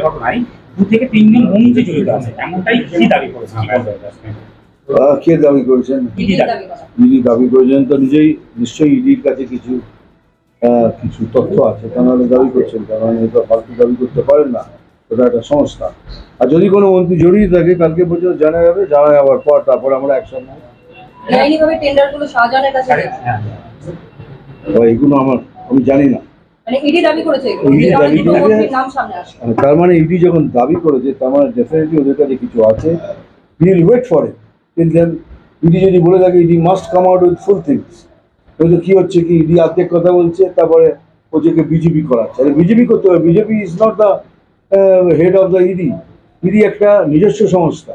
ঘটনায় 2 থেকে 3 জন মন্ত্রী জড়িত আছে এমনটাই কি দাবি করেছেন? কে দাবি করেছেন? ইডি দাবি করেছেন তো নিজেই, নিশ্চয়ই ইডির কাছে কিছু তথ্য আছে, তা নাহলে দাবি করছেন, কারণ এটা ফালতু দাবি করতে পারেন না, ওটা একটা সংস্থা। আর যদি কোনো মন্ত্রী জড়িয়ে থাকে কালকে পর্যন্ত জানা যাবে, জানা যাওয়ার পর তারপর আমরা অ্যাকশন নেব। এইগুলো আমি জানি না। তার মানে ইডি যখন দাবি করেছে তার মানে ডেফিনেটলি ওদের কাছে কিছু আছে। Will wait for it till then. ED যদি বলে থাকে ED must come out with full things. কিন্তু কি হচ্ছে কি, ইডি অর্ধেক কথা বলছে, তারপরে ওদেরকে বিজেপি করাচ্ছে। বিজেপি করতে হবে, BJP is not the head of the ED. ED একটা নিজস্ব সংস্থা,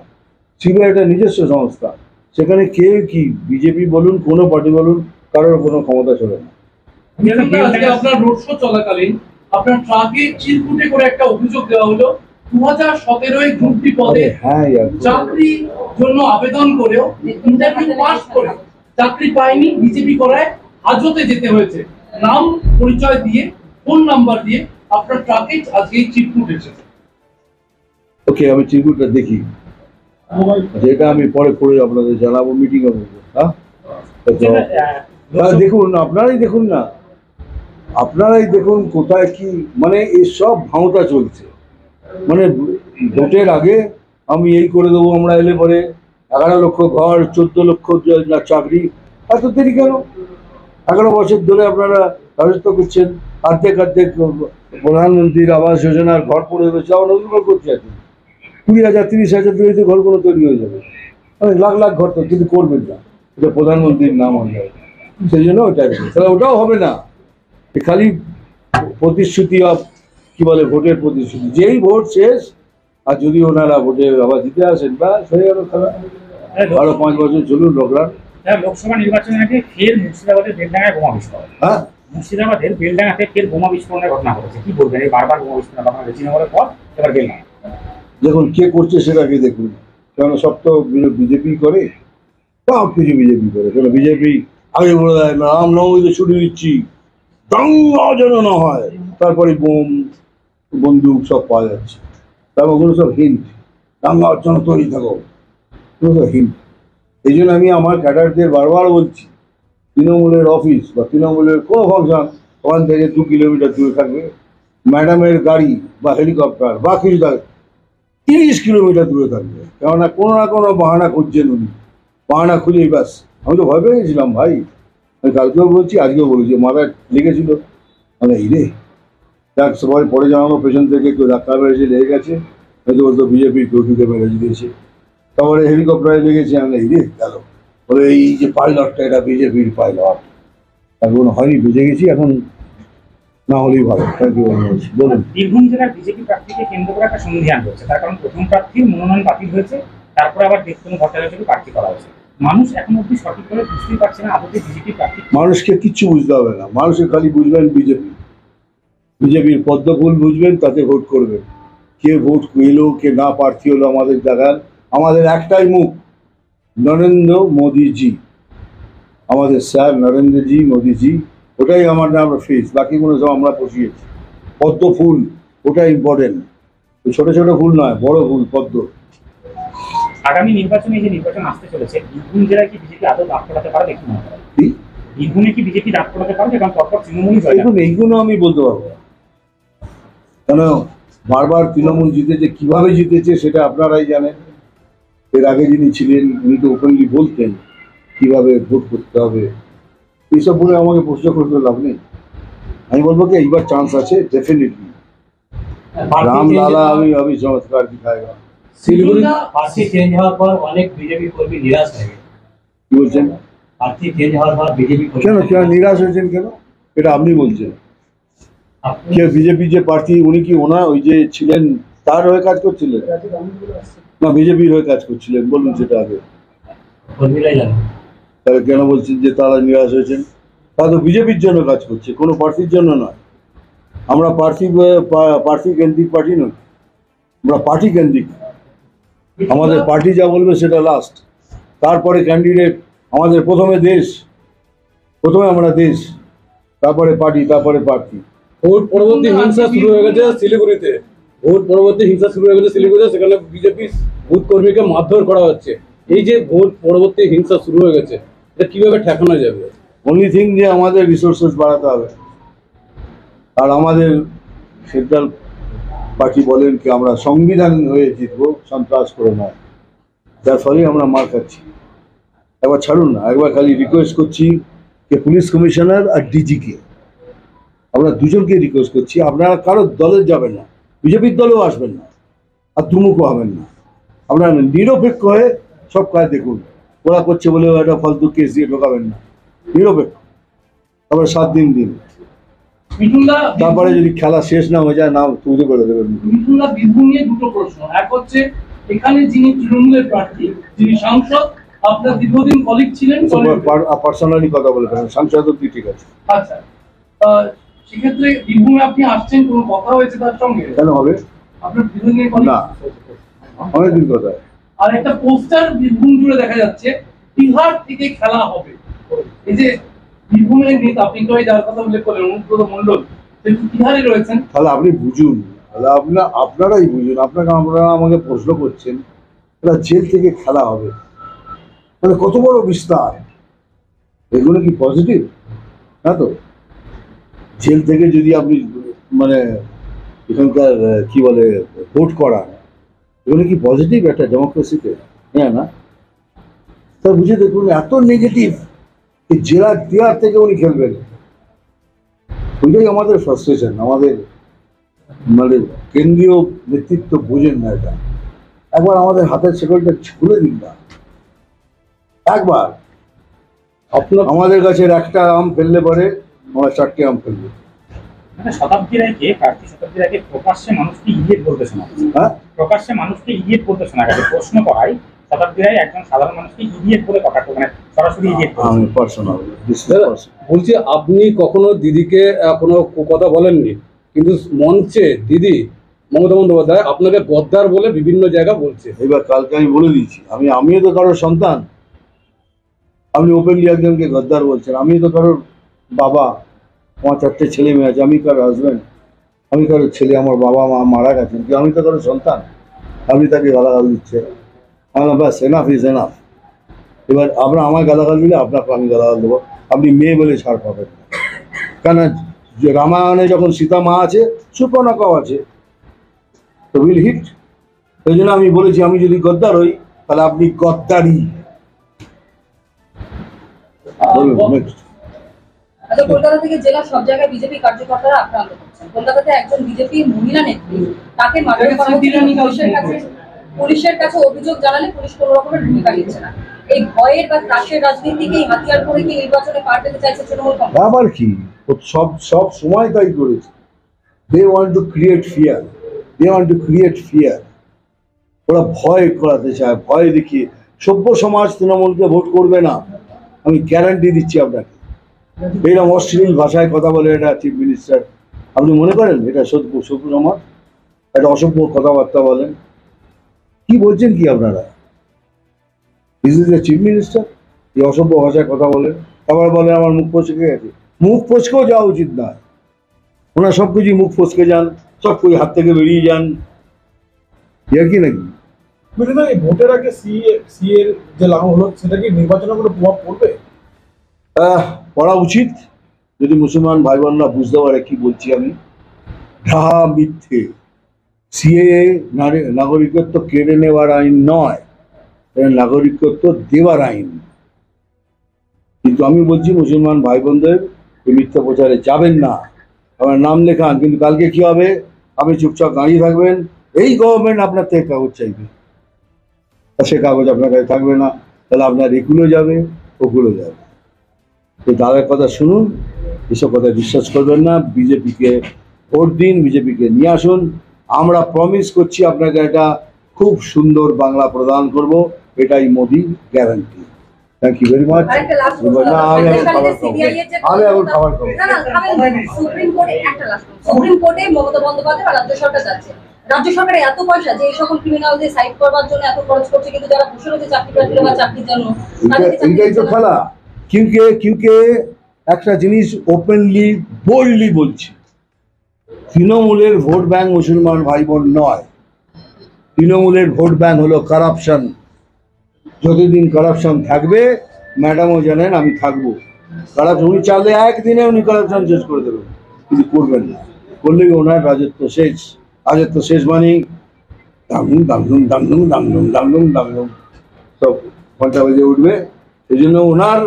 সিবিআই একটা নিজস্ব সংস্থা। সেখানে কেউ কি বিজেপি বলুন, কোনো পার্টি বলুন, কারোর কোনো ক্ষমতা চলে না। আপনার রোড শো চলাকালীন আপনার ট্রাকে চিরকুটে করে একটা অভিযোগ দেওয়া হলো 2017 গ্রুপ ডি পদে চাকরির জন্য আবেদন করেও ইন্টারভিউ পাস করে চাকরি পায়নি, বিজেপি করায় হাজতে যেতে হয়েছে। নাম পরিচয় দিয়ে, ফোন নাম্বার দিয়ে আপনার ট্রাকে আজকে চিরকুট এসেছে। ওকে, আমি চিরকুটটা দেখি, যেটা আমি পরে পড়ে আপনাদের জানাবো, মিটিং হবে। হ্যাঁ, দেখুন, আপনারাই দেখুন কোথায় কি, মানে এসব ভাঁওতা চলছে। মানে ভোটের আগে আমি এই করে দেবো, আমরা এলে পরে 11 লক্ষ ঘর, 14 লক্ষ চাকরি। এত দেরি কেন? 11 বছর ধরে আপনারা রাজত্ব করছেন, অর্ধেক প্রধানমন্ত্রীর আবাস যোজনার ঘর পড়ে রয়েছে, আবার নতুন ঘর করছে আছে 20,000 30,000 তৈরিতে ঘর কোনো তৈরি হয়ে যাবে। মানে লাখ লাখ ঘর তো, কিন্তু করবেন না, এটা প্রধানমন্ত্রীর নাম হয়ে যাবে, সেই জন্য ওটা। তাহলে ওটাও হবে না, খালি প্রতিশ্রুতি কি বলে, ভোটের প্রতিশ্রুতি। যেই ভোট শেষ, আর যদি ওনারা ভোটে আবার জিতে আসেন, বা হয়ে গেল খেলা। আরো 5 বছর চলুন লোকরান। লোকসভা নির্বাচনের আগে ফের মুর্শিদাবাদের বেলডাঙ্গায় বোমা বিস্ফোরণ। হ্যাঁ, মুর্শিদাবাদের বেলডাঙ্গাতে ফের বোমা বিস্ফোরণের ঘটনা ঘটেছে, কি বলবেন? এই বারবার বোমা বিস্ফোরণ ঘটনা হচ্ছে শ্রীনগরের পর, এবার বেলডাঙ্গা। দেখুন কে করছে সেটাকে দেখুন, কেন সব তো বিজেপি করে, সব কিছু বিজেপি করে। কেন বিজেপি আগে বলে দেয় না, রামনবমীতে ছুটি দিচ্ছি, দাঙ্গা যেন না হয়, তারপরে বোম বন্দুক সব পাওয়া যাচ্ছে। তারপর ওগুলো সব হিন্ট, দাঙ্গার জন্য তৈরি থাকো, সব হিন্ট। এই জন্য আমি আমার ক্যাডারদের বারবার বলছি, তৃণমূলের অফিস বা তৃণমূলের কোনো ফাংশন ওখান থেকে 2 কিলোমিটার দূরে থাকবে। ম্যাডামের গাড়ি বা হেলিকপ্টার বা কিছু থাকবে 30 কিলোমিটার দূরে থাকবে। কেননা কোনো না কোনো বাহানা খুঁজছেন উনি, বাহানা খুঁজেই ব্যাস। আমি তো ভয় পেয়ে গেছিলাম ভাই, আমি কালকেও বলছি, আজকেও বলেছি, মাথায় লেগেছিল। মানে এই রে, যাক, সবাই পরে জানানো পেছন থেকে কেউ ধাক্কা মেরেছে, লেগে গেছে, হয়তো বলতো বিজেপি কেউ ঢুকে মেরে দিয়েছে। তারপরে হেলিকপ্টারে লেগেছে, আমি এই রে গেল, বলে এই যে পাইলটটা এটা বিজেপির পাইলট। এখন হয়নি, বুঝে গেছি, এখন না হলেই ভালো। Thank you very much. বলুন। বীরভূম জেলার বিজেপি প্রার্থীকে কেন্দ্র করে একটা সন্ধিহান হয়েছে, তার কারণ প্রথম প্রার্থীর মনোনয়ন বাতিল হয়েছে, তারপরে আবার দেবতনু ভট্টাচার্যকে প্রার্থী করা হয়েছে। মানুষ এখন অব্দি সঠিকভাবে বুঝতেই পারছে না আদতে বিজেপি প্রার্থী। মানুষকে কিচ্ছু বুঝতে হবে না, মানুষকে খালি বুঝবেন বিজেপির পদ্মফুল বুঝবেন, তাতে ভোট করবেন। কে ভোট এলো কে না প্রার্থী হলো আমাদের দেখার, আমাদের একটাই মুখ, নরেন্দ্র মোদীজি, আমাদের স্যার নরেন্দ্রজি মোদীজি, ওটাই আমার নাম ফেস। বাকিগুলো সব আমরা বসিয়েছি। পদ্ম ফুল ওটা ইম্পর্টেন্ট, ছোট ছোট ফুল নয়, বড় ফুল পদ্ম। আগামী নির্বাচনে যে নির্বাচন আসতে চলেছে, বীরভূম জেলায় কি বিজেপি আদৌ দাঁড় করাতে পারবে? কি মনে করেন? বীরভূমে কি বিজেপি দাঁড় করাতে পারবে? কারণ পরপর তৃণমূলই জয়। দেখুন, এইগুলো আমি বলতে পারবো, কেন বারবার তৃণমূল জিতেছে, কিভাবে জিতেছে সেটা আপনারাই জানেন। এর আগে যিনি ছিলেন উনি তো ওপেনলি বলতেন কিভাবে ভোট করতে হবে। এইসব বলে আমাকে প্রশ্ন করতে লাভ নেই। আমি বলবো কি, এইবার চান্স আছে ডেফিনেটলি। রামলালা আমি চমৎকার দিখায়গা। শিলিগুড়ি প্রার্থী চেঞ্জ হওয়ার পর অনেক বিজেপি কর্মী নিরাশ হয়ে গেছে। কি বলছেন? প্রার্থী চেঞ্জ হওয়ার পর বিজেপি কেন নিরাশ হয়েছেন কেন? এটা আপনি বলছেন। কে বিজেপি যে প্রার্থী, উনি কি ওনা ওই যে ছিলেন তার হয়ে কাজ করছিলেন না বিজেপির হয়ে কাজ করছিলেন? বলুন সেটা আগে। কর্মীরাই জানেন। তাহলে কেন বলছেন যে তারা নিরাশ হয়েছেন? তারা তো বিজেপির জন্য কাজ করছে, কোনো প্রার্থীর জন্য নয়। আমরা প্রার্থী কেন্দ্রিক পার্টি নই, আমরা পার্টি কেন্দ্রিক। আমাদের পার্টি যা বলবে সেটা লাস্ট, তারপরে ক্যান্ডিডেট। আমাদের প্রথমে আমরা দেশ, তারপরে পার্টি, তারপরে প্রার্থী। ভোট পরবর্তী হিংসা শুরু হয়ে গেছে শিলিগুড়িতে। ভোট পরবর্তী হিংসা শুরু হয়ে গেছে শিলিগুড়িতে, সেখানে বিজেপি বুথ কর্মীকে মারধর করা হচ্ছে। এই যে ভোট পরবর্তী হিংসা শুরু হয়ে গেছে, এটা কিভাবে ঠেকানো যাবে? অনলি থিং যে আমাদের রিসোর্সেস বাড়াতে হবে। আর আমাদের সেন্ট্রাল পার্টি বলেন কি আমরা সংবিধান হয়ে জিতবো, সন্ত্রাস করে নয়। যার ফলে আমরা মার খাচ্ছি। একবার ছাড়ুন না, একবার খালি রিকোয়েস্ট করছি যে পুলিশ কমিশনার আর ডিজিকে, আমরা দুজনকে রিকোয়েস্ট করছি, আপনারা কারো দলে যাবেন না, বিজেপির দলেও আসবেন না, আর তুমুকও হবেন না। আপনারা নিরপেক্ষ হয়ে সব কাজ দেখুন। ওরা করছে বলে একটা ফালতু কেস দিয়ে ঢোকাবেন না, নিরপেক্ষ। তারপরে 7 দিন দিন, মিঠুনদা, তারপরে যদি খেলা শেষ না হয়ে যায়, না তুলে করে দেবেন। মিঠুনদা, বীরভূম নিয়ে দুটো প্রশ্ন। এক হচ্ছে, এখানে যিনি তৃণমূলের প্রার্থী, যিনি সাংসদ, আপনার দীর্ঘদিন কলিগ ছিলেন। পার্সোনালি কথা বলে ফেলেন, সাংসদ অব্দি ঠিক আছে। আচ্ছা, সেক্ষেত্রে বীরভূমে আপনি আসছেন, কোনো কথা হয়েছে তার সঙ্গে? কেন হবে আপনার দীর্ঘদিনের কলিগ? না, অনেকদিন কথা। আর একটা পোস্টার বীরভূম জুড়ে দেখা যাচ্ছে, বিহার থেকে খেলা হবে। এই যে বীরভূমের নেতা, আপনি তো যার কথা উল্লেখ করলেন, অনুব্রত মণ্ডল, বিহারে রয়েছেন। তাহলে আপনি বুঝুন, তাহলে আপনারাই বুঝুন। আপনারা আমাকে প্রশ্ন করছেন এটা জেল থেকে খেলা হবে, মানে কত বড় বিস্তার। এগুলো কি পজিটিভ না? তো জেল থেকে যদি আপনি মানে এখানকার কি বলে ভোট করান, এগুলো কি পজিটিভ একটা ডেমোক্রেসিতে? হ্যাঁ না? তা বুঝে দেখুন, এত নেগেটিভ জেলা দেওয়ার থেকে উনি খেলবেন। ওইটাই আমাদের ফ্রাস্ট্রেশন। আমাদের মানে কেন্দ্রীয় নেতৃত্ব বোঝেন না এটা। একবার আমাদের হাতের শেকলটা খুলে দিন না, একবার। আমাদের গাছের একটা আম ফেললে পরে আমরা 4টে আম ফেলবো। মানে শতাব্দীর আগে প্রার্থী শতাব্দীর আগে প্রকাশ্যে মানুষকে ইডিয়েট বলতে শোনা গেছে। হ্যাঁ, প্রকাশ্যে মানুষকে ইডিয়েট বলতে শোনা গেছে। প্রশ্ন করাই শতাব্দীর আগে একজন সাধারণ মানুষকে ইডিয়েট বলে কথা, মানে সরাসরি ইডিয়েট বলে। আমি পার্সোনাল বলছি, আপনি কখনো দিদিকে কোনো কথা বলেননি, কিন্তু মঞ্চে দিদি মমতা বন্দ্যোপাধ্যায় আপনাকে গদ্দার বলে বিভিন্ন জায়গা বলছে। এবার কালকে আমি বলে দিচ্ছি, আমিও তো কারোর সন্তান। আপনি ওপেনলি একজনকে গদ্দার বলছেন। আমি তো কারোর বাবা, আমার 4টে ছেলে মেয়ে আছে, আমি কারোর হাজব্যান্ড, আমি কারোর ছেলে, আমার বাবা মা মারা গেছেন, কি আমি তো কারোর সন্তান? আপনি তাকে গালাগাল দিচ্ছেন। আমার ব্যাস, এনাফ ইজ এনাফ। এবার আপনার আমায় গালাগাল দিলে আপনাকে আমি গালাগাল দেবো। আপনি মেয়ে বলে ছাড় পাবেন না, কেন রামায়ণে যখন সীতা মা আছে, সুপর্ণাকাও আছে, তো উইল হিট। ওই জন্য আমি বলেছি, আমি যদি গদ্দার হই তাহলে আপনি গদ্দারি বলুন। নেক্সট। আচ্ছা, কলকাতা থেকে জেলার সব জায়গায় বিজেপি কার্যকর্তারা আক্রান্ত করছেন। কলকাতাতে একজন বিজেপি মহিলা নেত্রী, তাকে মারধর করা হচ্ছে। পুলিশের কাছে অভিযোগ জানালে পুলিশ কোনো রকমের ভূমিকা নিচ্ছে না। এই ভয়ের বা ত্রাসের রাজনীতিকেই হাতিয়ার করে কি নির্বাচনে পার পেতে চাইছে তৃণমূল কংগ্রেস? আবার কি, সব সময় তাই করেছে। They want to create fear, they want to create fear. ওরা ভয় করাতে চায়, ভয় দেখিয়ে। সভ্য সমাজ তৃণমূলকে ভোট করবে না, আমি গ্যারান্টি দিচ্ছি আপনাকে। এইরকম অশ্লীল ভাষায় কথা বলে এটা চিফ মিনিস্টার, আপনি মনে করেন এটা সভ্য সমাজ? একটা অসভ্য কথাবার্তা বলেন, কি বলছেন কি আপনারা? This is a chief minister, এই অসভ্য ভাষায় কথা বলেন, তারপর বলেন আমার মুখ ফসকে গেছে। মুখ ফসকেও যাওয়া উচিত নয়। ওনার সব কিছুই মুখ ফসকে যান, সব কিছু হাত থেকে বেরিয়ে যান, কি নাকি? ভোটের আগে সিএর যে লাগু হলো, সেটা কি নির্বাচনে কোনো প্রভাব পড়বে? পড়া উচিত, যদি মুসলমান ভাই বোনরা বুঝতে পারে কি বলছি আমি। ঢাহা মিথ্যে। সিএ নাগরিকত্ব কেড়ে নেওয়ার আইন নয়, নাগরিকত্ব দেওয়ার আইন। কিন্তু আমি বলছি মুসলমান ভাই বোনদের মিথ্যা প্রচারে যাবেন না। আমার নাম লেখান, কিন্তু কালকে কি হবে? আপনি চুপচাপ দাঁড়িয়ে থাকবেন, এই গভর্নমেন্ট আপনার থেকে কাগজ চাইবে, সে কাগজ আপনার কাছে থাকবে না, তাহলে আপনার এগুলো যাবে, ওগুলো যাবে। তো তাদের কথা শুনুন, এসব কথা বিশ্বাস করবেন না। বিজেপিকে ভোট দিন, বিজেপিকে নিয়ে আসুন। আমরা প্রমিস করছি আপনাকে একটা খুব সুন্দর বাংলা প্রদান করব, এটাই Modi guarantee. Thank you very much. আমি এখন খাবার খাবো। সুপ্রিম কোর্টে মমতা বন্দ্যোপাধ্যায় বা রাজ্য সরকার যাচ্ছে। রাজ্য সরকারের এত পয়সা যে এই সকল ক্রিমিনালদের সাইড করবার জন্য এত খরচ করছে, কিন্তু যারা বসে রয়েছে চাকরি প্রার্থীরা বা চাকরির জন্য, এইটাই তো খেলা। কিউকে একটা জিনিস ওপেনলি বোল্ডলি বলছি, তৃণমূলের ভোট ব্যাংক মুসলমান ভাই বোন নয়, তৃণমূলের ভোট ব্যাংক হলো কারাপশন। যতদিন কারাপশন থাকবে, ম্যাডামও জানেন আমি থাকবো, কারাপশন উনি চাইলে একদিনে উনি কারাপশন শেষ করে দেবেন, কিন্তু করবেন না। করলে ওনার রাজত্ব শেষ। রাজত্ব শেষ মানে দামলুম দামলুম দামলুম দামলুম দামলুম দামলুম সব ঘন্টা বেজে উঠবে। এই জন্য ওনার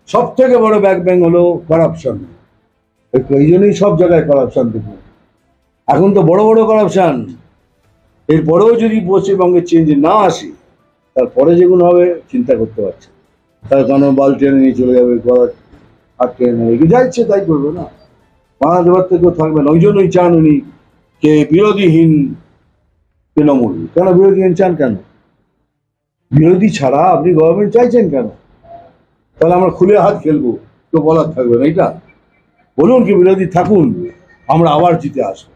সব থেকে বড় ব্যাং হলো কারাপশন। এই জন্যই সব জায়গায় কারাপশন দেখবো। এখন তো বড় বড় কারাপশন, এরপরেও যদি পশ্চিমবঙ্গে চেঞ্জ না আসে, তারপরে যেগুলো হবে চিন্তা করতে পারছে। তার কারণ বাল টেনে নিয়ে চলে যাবে, গলা আটকে নেবে, যা ইচ্ছে তাই করবে না, মানা দেবার থেকেও থাকবে না। ওই জন্যই চান উনি কে বিরোধীহীন তৃণমূল। কেন বিরোধীহীন চান? কেন বিরোধী ছাড়া আপনি গভর্নমেন্ট চাইছেন কেন? তাহলে আমরা খুলে হাত খেলবো, কেউ বলার থাকবে না। এটা বলুন কি বিরোধী থাকুন, আমরা আবার জিতে আসবো।